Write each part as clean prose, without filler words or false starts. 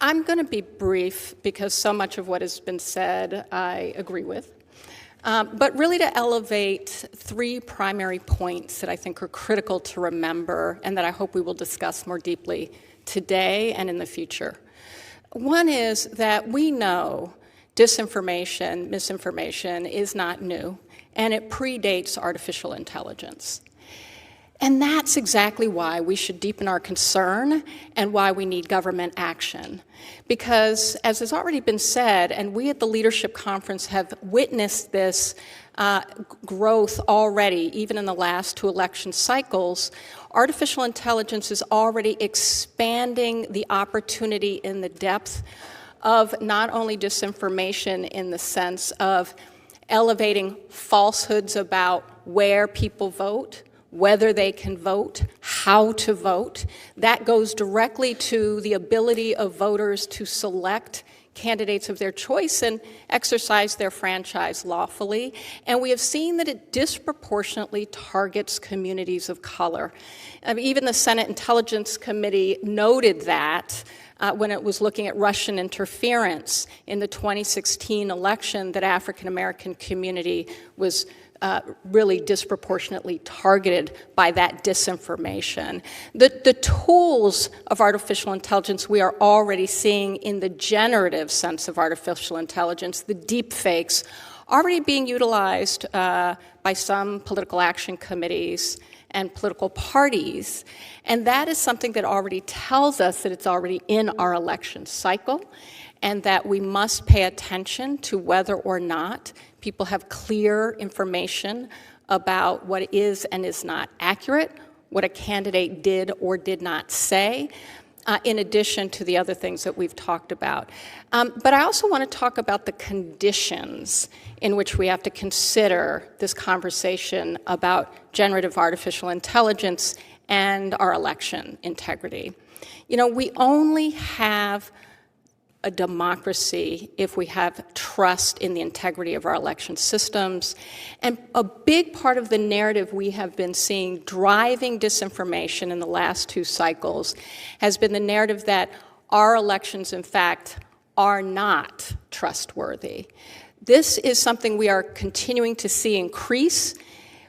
I'm going to be brief because so much of what has been said I agree with. But really to elevate 3 primary points that I think are critical to remember and that I hope we will discuss more deeply today and in the future. One is that we know disinformation, misinformation is not new, and it predates artificial intelligence. And that's exactly why we should deepen our concern and why we need government action. Because, as has already been said, and we at the Leadership Conference have witnessed this growth already, even in the last 2 election cycles, artificial intelligence is already expanding the opportunity in the depth of not only disinformation in the sense of elevating falsehoods about where people vote, whether they can vote, how to vote. That goes directly to the ability of voters to select candidates of their choice and exercise their franchise lawfully. And we have seen that it disproportionately targets communities of color. Even the Senate Intelligence Committee noted that when it was looking at Russian interference in the 2016 election, that African American community was really disproportionately targeted by that disinformation. The tools of artificial intelligence we are already seeing in the generative sense of artificial intelligence, the deep fakes, already being utilized by some political action committees and political parties. And that is something that already tells us that it's already in our election cycle and that we must pay attention to whether or not people have clear information about what is and is not accurate, what a candidate did or did not say, in addition to the other things that we've talked about. But I also want to talk about the conditions in which we have to consider this conversation about generative artificial intelligence and our election integrity. You know, we only have a democracy if we have trust in the integrity of our election systems. And a big part of the narrative we have been seeing driving disinformation in the last 2 cycles has been the narrative that our elections, in fact, are not trustworthy. This is something we are continuing to see increase.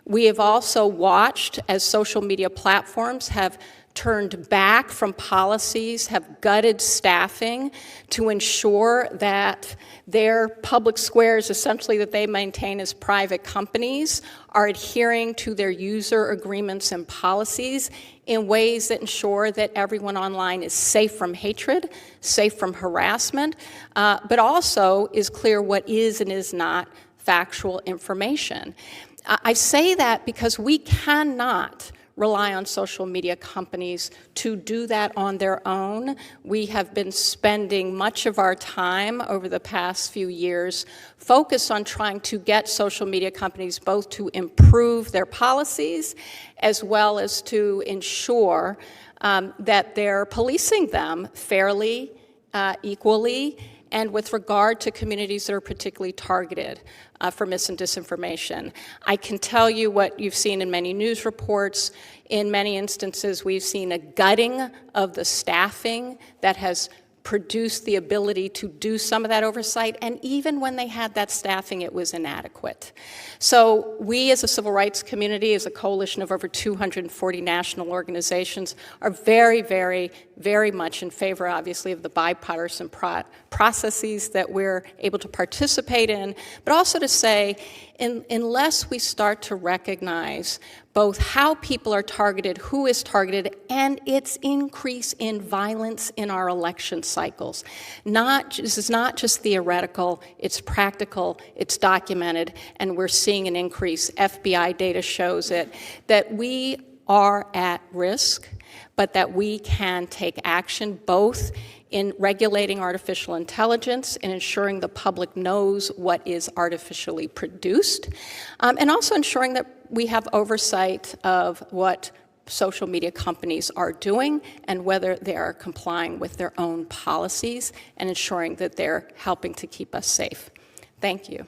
We have also watched as social media platforms have turned back from policies, have gutted staffing to ensure that their public squares, essentially that they maintain as private companies, are adhering to their user agreements and policies in ways that ensure that everyone online is safe from hatred, safe from harassment, but also is clear what is and is not factual information. I say that because we cannot rely on social media companies to do that on their own. We have been spending much of our time over the past few years focused on trying to get social media companies both to improve their policies as well as to ensure that they're policing them fairly, equally, and with regard to communities that are particularly targeted for mis and disinformation. I can tell you what you've seen in many news reports. In many instances, we've seen a gutting of the staffing that has produced the ability to do some of that oversight, and even when they had that staffing, it was inadequate. So we as a civil rights community, as a coalition of over 240 national organizations, are very, very, very much in favor, obviously, of the bipartisan processes that we're able to participate in, but also to say, unless we start to recognize both how people are targeted, who is targeted, and its increase in violence in our election cycles. This is not just theoretical, it's practical, it's documented, and we're seeing an increase. FBI data shows it, that we are at risk, but that we can take action both in regulating artificial intelligence and ensuring the public knows what is artificially produced, and also ensuring that we have oversight of what social media companies are doing and whether they are complying with their own policies and ensuring that they're helping to keep us safe. Thank you.